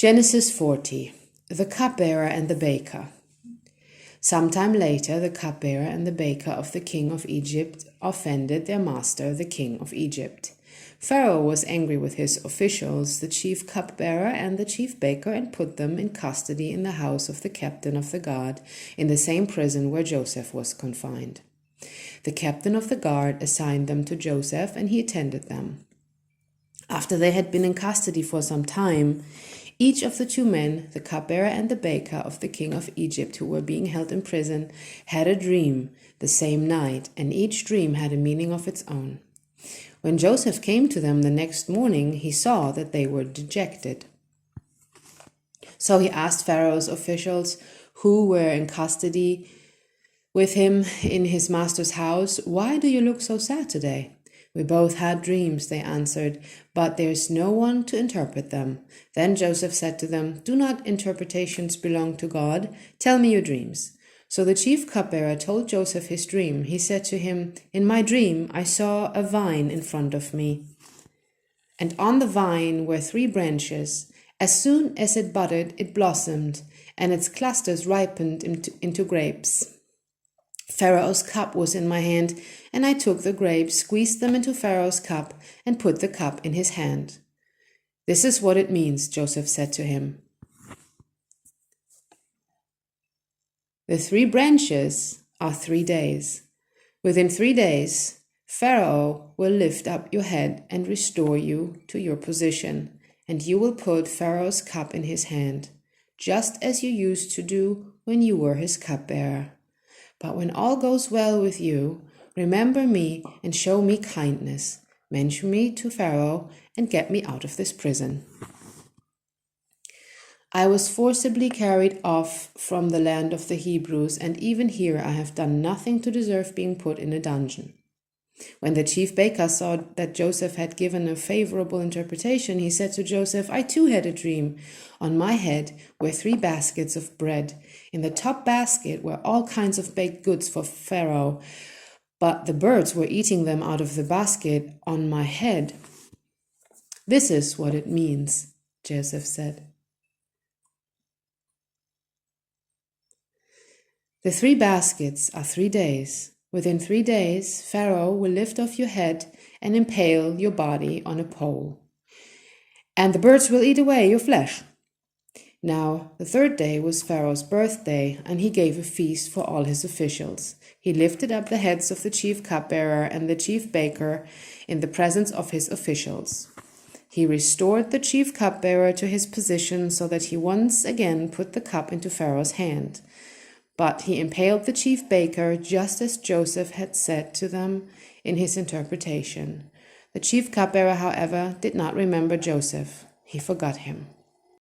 Genesis 40. The cupbearer and the baker. Sometime later, the cupbearer and the baker of the king of Egypt offended their master, the king of Egypt. Pharaoh was angry with his officials, the chief cupbearer and the chief baker, and put them in custody in the house of the captain of the guard, in the same prison where Joseph was confined. The captain of the guard assigned them to Joseph, and he attended them. After they had been in custody for some time, each of the two men, the cupbearer and the baker of the king of Egypt, who were being held in prison, had a dream the same night, and each dream had a meaning of its own. When Joseph came to them the next morning, he saw that they were dejected. So he asked Pharaoh's officials, who were in custody with him in his master's house, "Why do you look so sad today?" "We both had dreams," they answered, "but there is no one to interpret them." Then Joseph said to them, "Do not interpretations belong to God? Tell me your dreams." So the chief cupbearer told Joseph his dream. He said to him, "In my dream I saw a vine in front of me, and on the vine were 3 branches. As soon as it budded, it blossomed, and its clusters ripened into grapes. Pharaoh's cup was in my hand, and I took the grapes, squeezed them into Pharaoh's cup, and put the cup in his hand." "This is what it means," Joseph said to him. "The 3 branches are 3 days. Within 3 days, Pharaoh will lift up your head and restore you to your position, and you will put Pharaoh's cup in his hand, just as you used to do when you were his cupbearer. But when all goes well with you, remember me and show me kindness. Mention me to Pharaoh and get me out of this prison." "I was forcibly carried off from the land of the Hebrews, and even here I have done nothing to deserve being put in a dungeon." When the chief baker saw that Joseph had given a favorable interpretation, he said to Joseph, "I too had a dream. On my head were 3 baskets of bread. In the top basket were all kinds of baked goods for Pharaoh, but the birds were eating them out of the basket on my head." "This is what it means," Joseph said. "The 3 baskets are 3 days. Within 3 days, Pharaoh will lift off your head and impale your body on a pole, and the birds will eat away your flesh." Now, the 3rd day was Pharaoh's birthday, and he gave a feast for all his officials. He lifted up the heads of the chief cupbearer and the chief baker in the presence of his officials. He restored the chief cupbearer to his position so that he once again put the cup into Pharaoh's hand. But he impaled the chief baker just as Joseph had said to them in his interpretation. The chief cupbearer, however, did not remember Joseph. He forgot him.